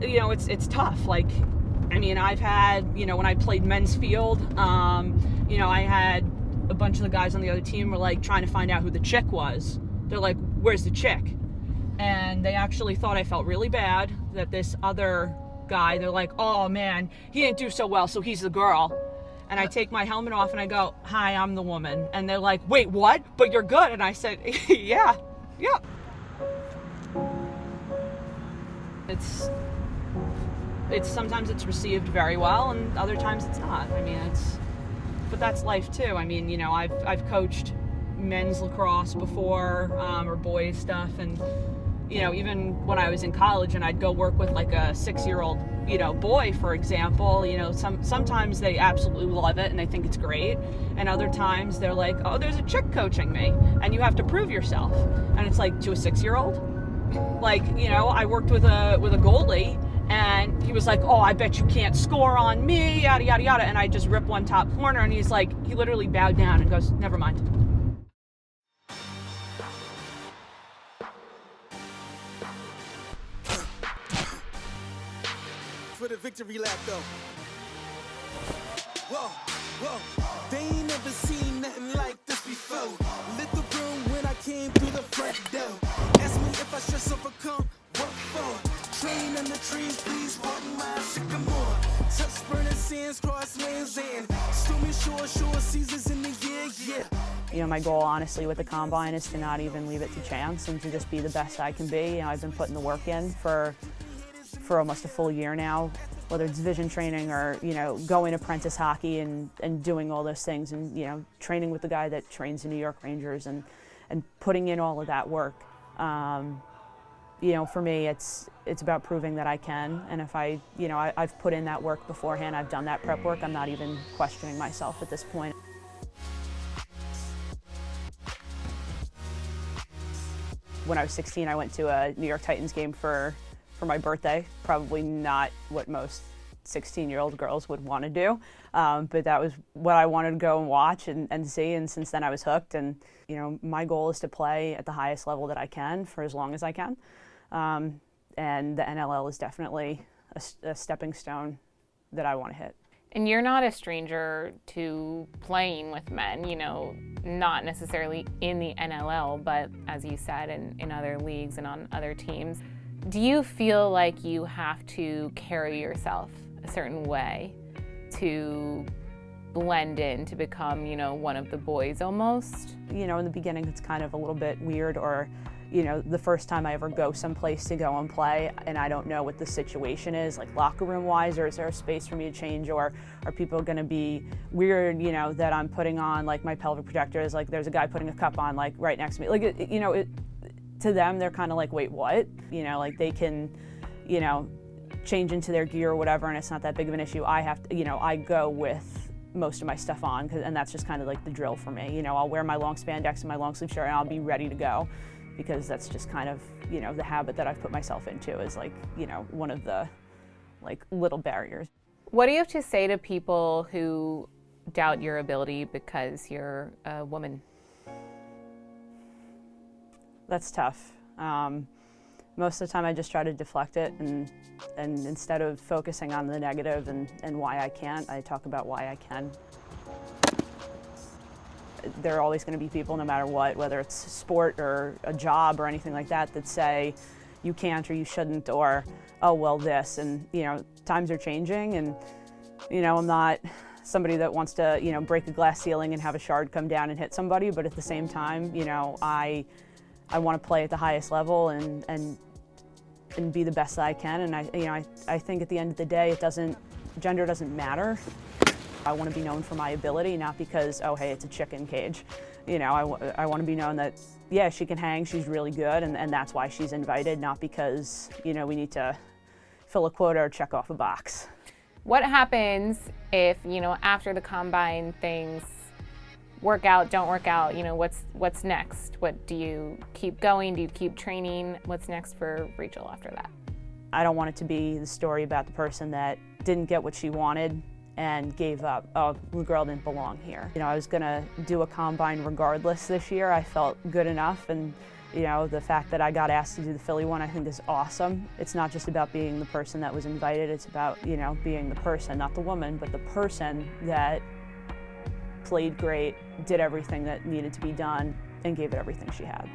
it's tough. Like, I mean, I've had, when I played men's field, I had a bunch of the guys on the other team were like trying to find out who the chick was. They're like, where's the chick? And they actually thought I felt really bad that this other guy, they're like, oh man, he didn't do so well, so he's the girl. And I take my helmet off and I go, hi, I'm the woman. And they're like, wait, what? But you're good. And I said, yeah. It's sometimes it's received very well and other times it's not. I mean, but that's life too. I mean, I've coached men's lacrosse before, or boys stuff, and even when I was in college and I'd go work with like a 6-year-old, boy, for example, sometimes they absolutely love it and they think it's great. And other times they're like, oh, there's a chick coaching me and you have to prove yourself. And it's like, to a 6-year-old? Like, I worked with a goalie and he was like, oh, I bet you can't score on me, yada, yada, yada. And I just ripped one top corner and he's like, he literally bowed down and goes, never mind. For the victory lap though. Whoa, they ain't never seen nothing like this before. Lit the room when I came through the front door. Ask me if I stress overcome, what for? Train in the trees, please pardon my sycamore. Touch burning sands, cross lands and stormy shore seasons in the year, yeah. My goal, honestly, with the Combine is to not even leave it to chance and to just be the best I can be. I've been putting the work in for almost a full year now, whether it's vision training or, going apprentice hockey and doing all those things and, training with the guy that trains the New York Rangers and putting in all of that work. For me, it's about proving that I can. And if I've put in that work beforehand, I've done that prep work, I'm not even questioning myself at this point. When I was 16, I went to a New York Titans game for my birthday. Probably not what most 16-year-old girls would want to do, but that was what I wanted to go and watch and see, and since then I was hooked. And my goal is to play at the highest level that I can for as long as I can, and the NLL is definitely a stepping stone that I want to hit. And you're not a stranger to playing with men, not necessarily in the NLL, but as you said, in other leagues and on other teams. Do you feel like you have to carry yourself a certain way to blend in, to become, one of the boys almost? In the beginning it's kind of a little bit weird, or, the first time I ever go someplace to go and play and I don't know what the situation is, like locker room wise, or is there a space for me to change, or are people gonna be weird, that I'm putting on like my pelvic protectors, like there's a guy putting a cup on like right next to me, like, to them, they're kind of like, wait, what? Like they can, change into their gear or whatever, and it's not that big of an issue. I have to, I go with most of my stuff on, and that's just kind of like the drill for me. I'll wear my long spandex and my long sleeve shirt and I'll be ready to go, because that's just kind of, the habit that I've put myself into is like, one of the like little barriers. What do you have to say to people who doubt your ability because you're a woman? That's tough. Most of the time I just try to deflect it, and instead of focusing on the negative and why I can't, I talk about why I can. There are always going to be people, no matter what, whether it's sport or a job or anything like that, that say you can't or you shouldn't, or, oh, well, this. And, times are changing, and, I'm not somebody that wants to, break a glass ceiling and have a shard come down and hit somebody, but at the same time, I want to play at the highest level and be the best that I can. And I think at the end of the day, gender doesn't matter. I want to be known for my ability, not because, oh, hey, it's a chicken cage. I want to be known that, yeah, she can hang, she's really good, and that's why she's invited, not because, we need to fill a quota or check off a box. What happens if, after the Combine things work out, don't work out, what's next? What do you keep going? Do you keep training? What's next for Rachel after that? I don't want it to be the story about the person that didn't get what she wanted and gave up. Oh, the girl didn't belong here. I was gonna do a Combine regardless this year. I felt good enough, and You know, the fact that I got asked to do the Philly one I think is awesome. It's not just about being the person that was invited, it's about, you know, being the person, not the woman, but the person that played great, did everything that needed to be done, and gave it everything she had.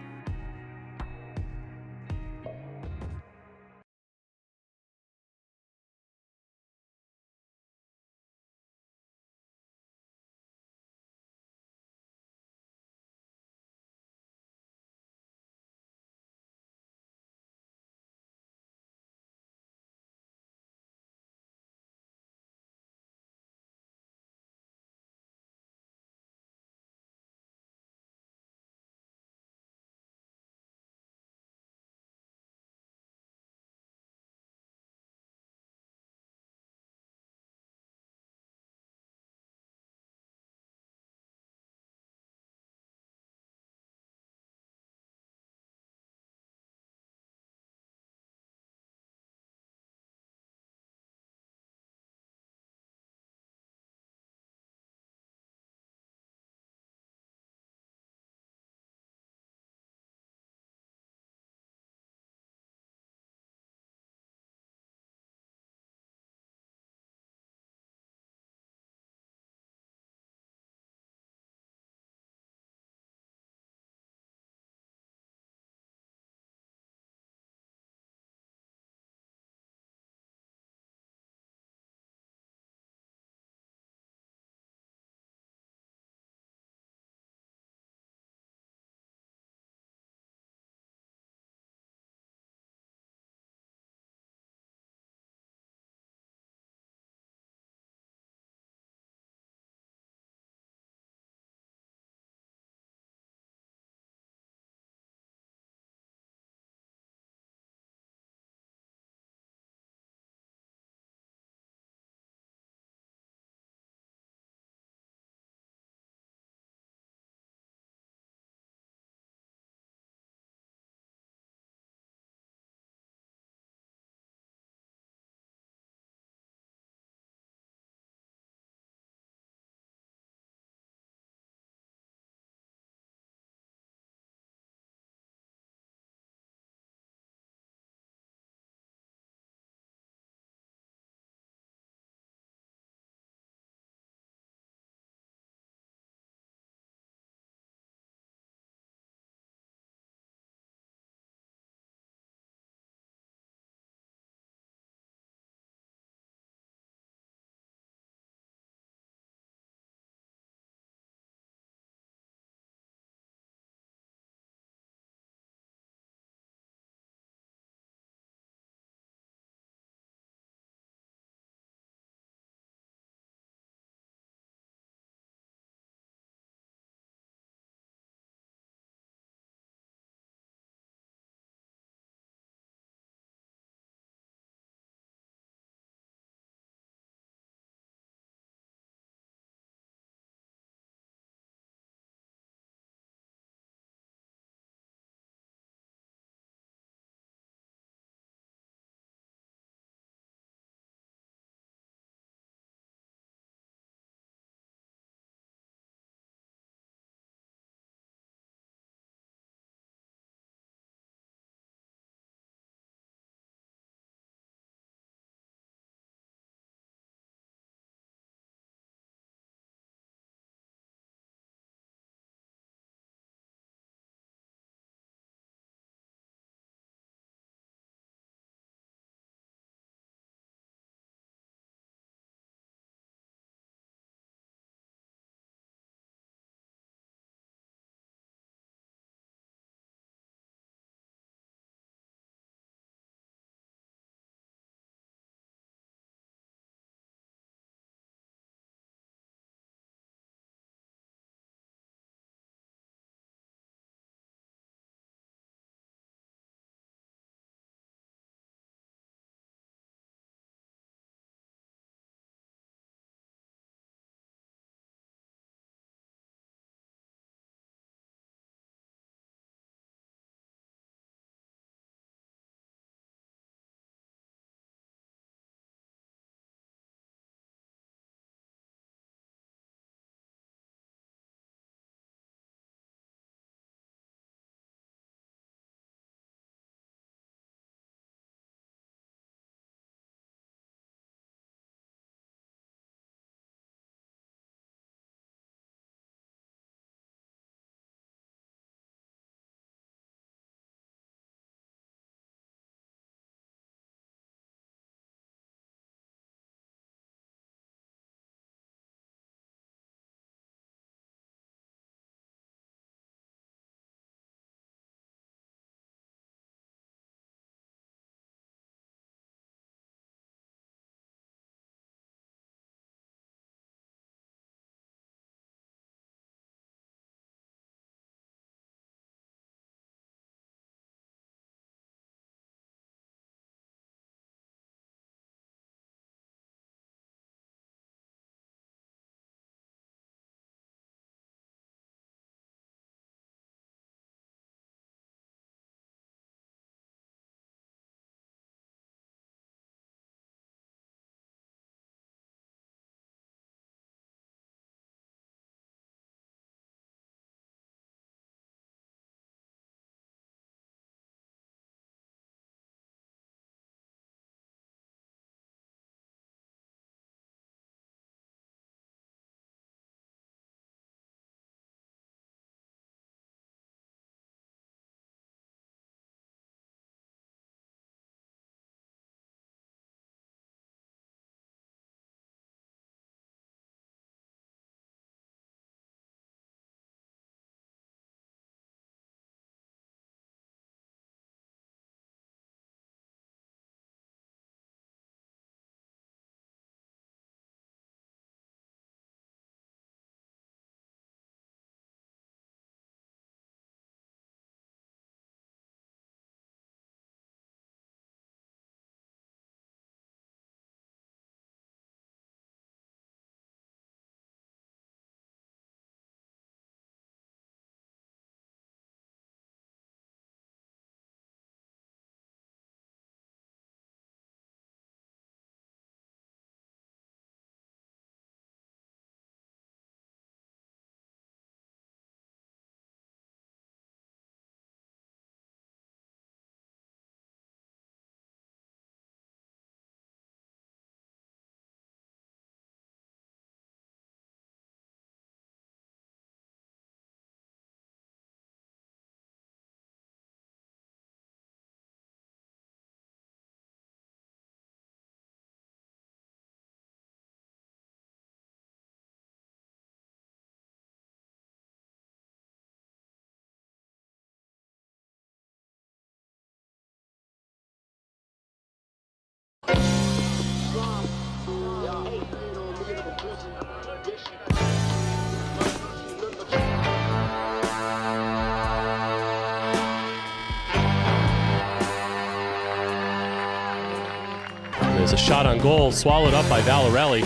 There's a shot on goal, swallowed up by Vallarelli.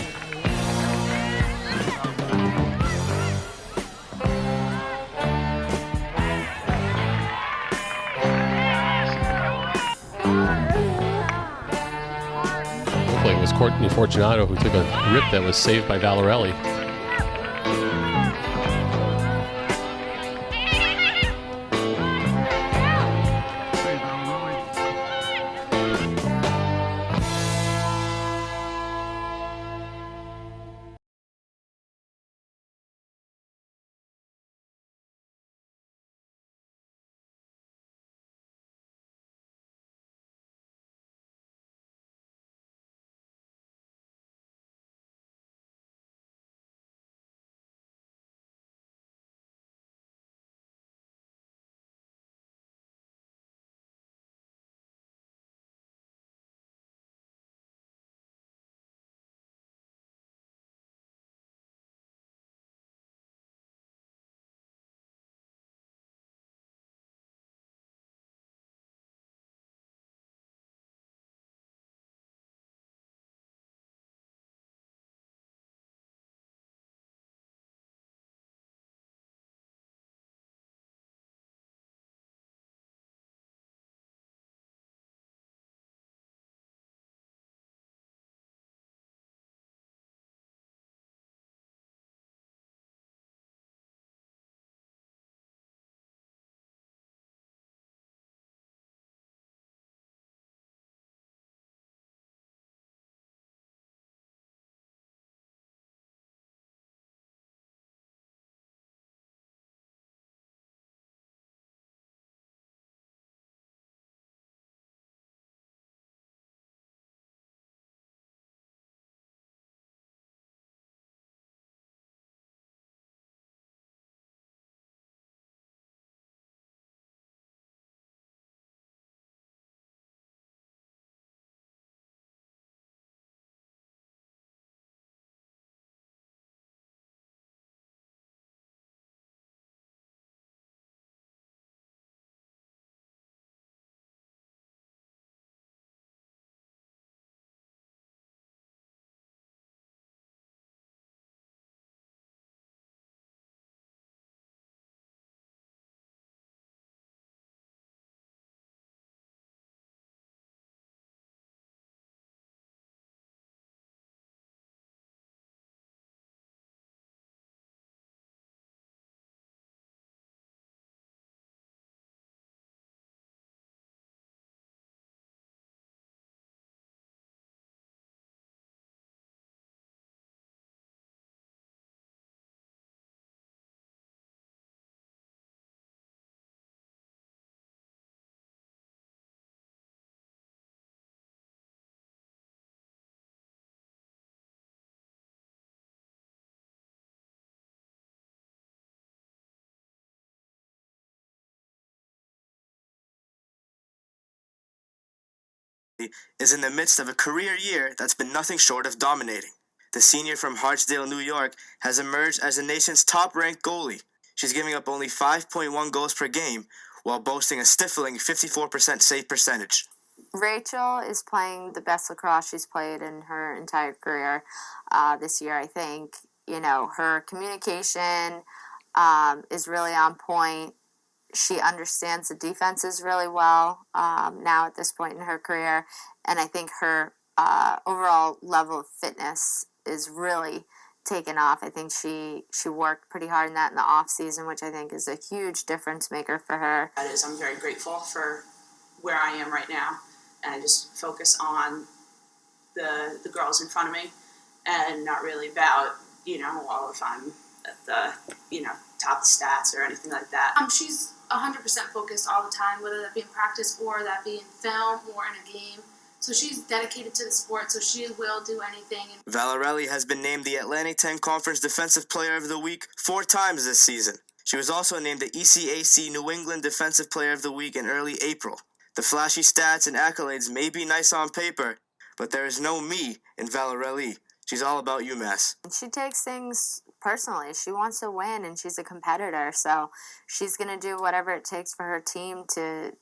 Hopefully it was Courtney Fortunato who took a rip that was saved by Vallarelli. Is in the midst of a career year that's been nothing short of dominating. The senior from Hartsdale, New York, has emerged as the nation's top-ranked goalie. She's giving up only 5.1 goals per game, while boasting a stifling 54% save percentage. Rachel is playing the best lacrosse she's played in her entire career this year, I think. You know, her communication is really on point. She understands the defenses really well now at this point in her career. And I think her overall level of fitness is really taken off. I think she worked pretty hard in that in the off season, which I think is a huge difference maker for her. That is, I'm very grateful for where I am right now, and I just focus on the girls in front of me, and not really about if I'm at the top of stats or anything like that. She's 100% focused all the time, whether that be in practice or that be in film or in a game. So she's dedicated to the sport, so she will do anything. Vallarelli has been named the Atlantic 10 Conference Defensive Player of the Week 4 times this season. She was also named the ECAC New England Defensive Player of the Week in early April. The flashy stats and accolades may be nice on paper, but there is no me in Vallarelli. She's all about UMass. She takes things personally. She wants to win, and she's a competitor, so she's going to do whatever it takes for her team to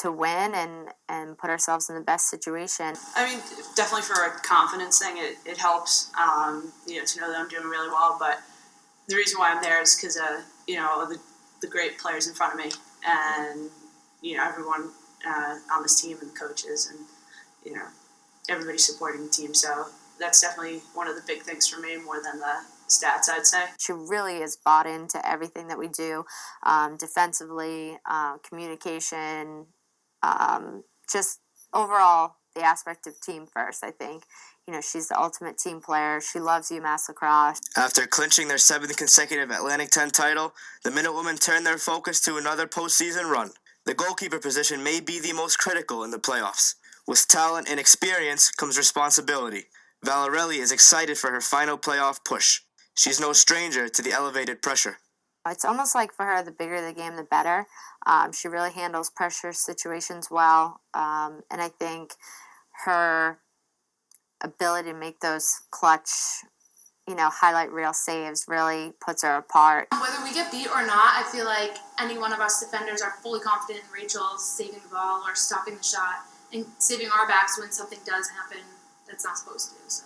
win and put ourselves in the best situation. I mean, definitely for a confidence thing, it helps, to know that I'm doing really well. But the reason why I'm there is because, the great players in front of me and, everyone on this team and the coaches and, everybody supporting the team. So that's definitely one of the big things for me more than the stats, I'd say. She really is bought into everything that we do, defensively, communication, just overall the aspect of team first, I think. She's the ultimate team player. She loves UMass Lacrosse. After clinching their 7th consecutive Atlantic 10 title, the Minutewomen turned their focus to another postseason run. The goalkeeper position may be the most critical in the playoffs. With talent and experience comes responsibility. Vallarelli is excited for her final playoff push. She's no stranger to the elevated pressure. It's almost like for her, the bigger the game, the better. She really handles pressure situations well, and I think her ability to make those clutch, highlight reel saves really puts her apart. Whether we get beat or not, I feel like any one of us defenders are fully confident in Rachel saving the ball or stopping the shot and saving our backs when something does happen that's not supposed to. So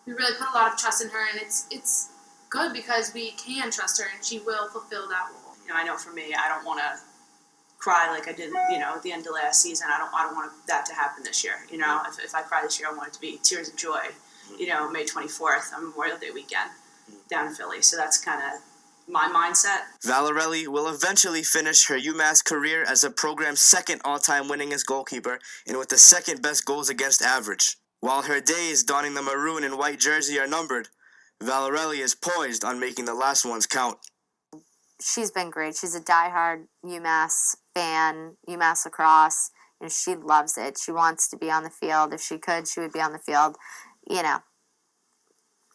we really put a lot of trust in her, and it's good because we can trust her and she will fulfill that role. I know for me, I don't want to cry like I did, at the end of last season. I don't want that to happen this year. If I cry this year, I want it to be tears of joy. May 24th on Memorial Day weekend down in Philly. So that's kind of my mindset. Vallarelli will eventually finish her UMass career as the program's second all-time winningest goalkeeper and with the second best goals against average. While her days donning the maroon and white jersey are numbered, Vallarelli is poised on making the last ones count. She's been great. She's a diehard UMass fan, UMass Lacrosse. She loves it. She wants to be on the field. If she could, she would be on the field,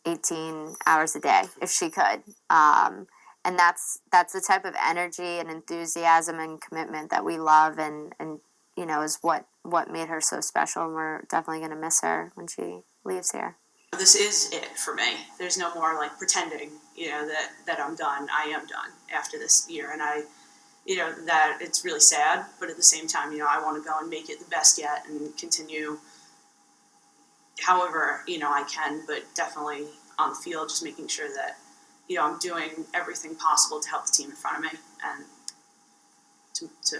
18 hours a day if she could. And that's the type of energy and enthusiasm and commitment that we love and is what made her so special. And we're definitely going to miss her when she leaves here. This is it for me. There's no more pretending, that I'm done. I am done after this year. And that it's really sad, but at the same time, I want to go and make it the best yet and continue however, I can, but definitely on the field, just making sure that, I'm doing everything possible to help the team in front of me and to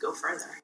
go further.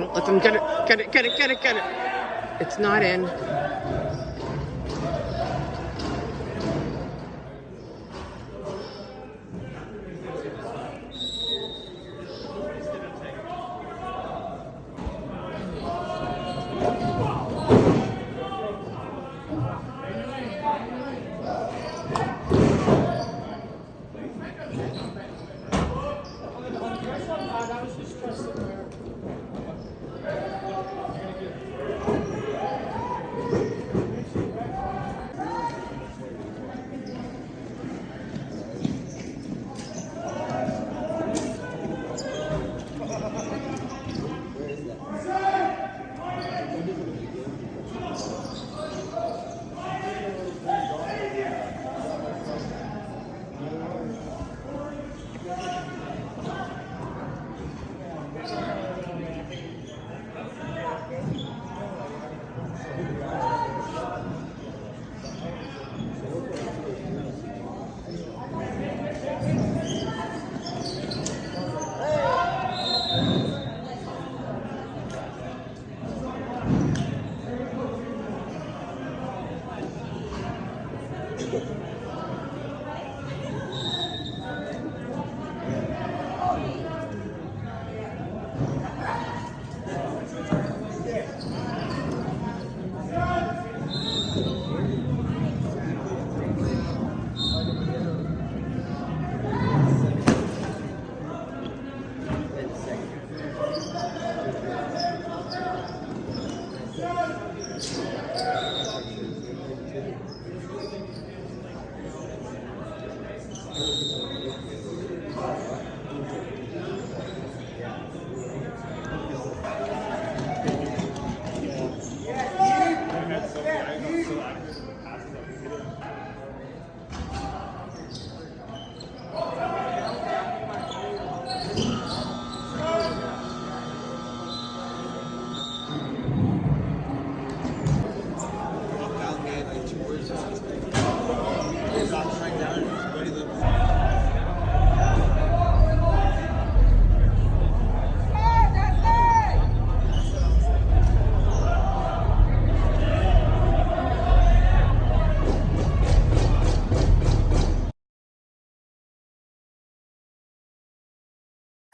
Don't let them get it. Get it, get it, get it, get it. It's not in.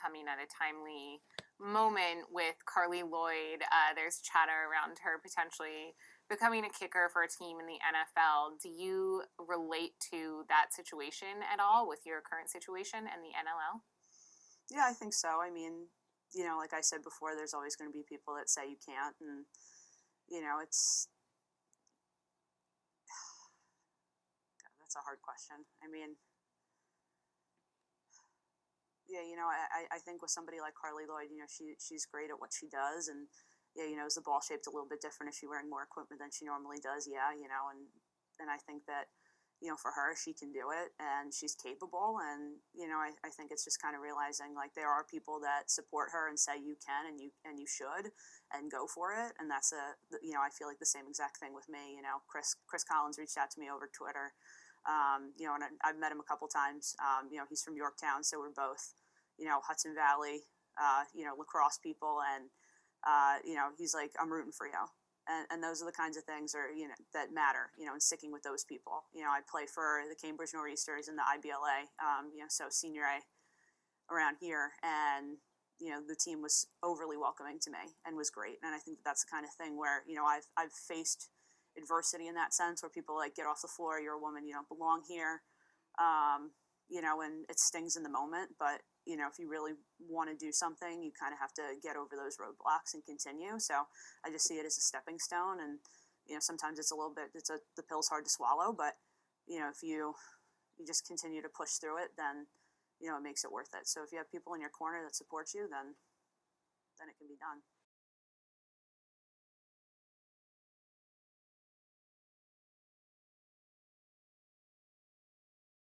Coming at a timely moment with Carly Lloyd. There's chatter around her potentially becoming a kicker for a team in the NFL. Do you relate to that situation at all with your current situation and the NLL? Yeah, I think so. I mean, you know, like I said before, there's always going to be people that say you can't, and you know, that's a hard question. I mean, yeah, you know, I think with somebody like Carly Lloyd, you know, she's great at what she does, and yeah, you know, is the ball shaped a little bit different? Is she wearing more equipment than she normally does? Yeah, you know, and I think that, you know, for her, she can do it, and she's capable, and you know, I think it's just kind of realizing like there are people that support her and say you can and you should, and go for it, and that's you know, I feel like the same exact thing with me. You know, Chris Collins reached out to me over Twitter. You know, and I've met him a couple times. You know, he's from Yorktown, so we're both, you know, Hudson Valley, you know, lacrosse people, and you know, he's like, I'm rooting for you, and those are the kinds of things you know, that matter, you know, and sticking with those people. You know, I play for the Cambridge Nor'easters in the IBLA, you know, so Senior A around here, and you know, the team was overly welcoming to me and was great, and I think that's the kind of thing where, you know, I've faced adversity in that sense, where people like, get off the floor, you're a woman, you don't belong here, you know, and it stings in the moment, but you know, if you really want to do something, you kind of have to get over those roadblocks and continue. So I just see it as a stepping stone, and you know, sometimes it's a little bit, the pill's hard to swallow, but you know, if you just continue to push through it, then you know, it makes it worth it. So if you have people in your corner that support you, then it can be done.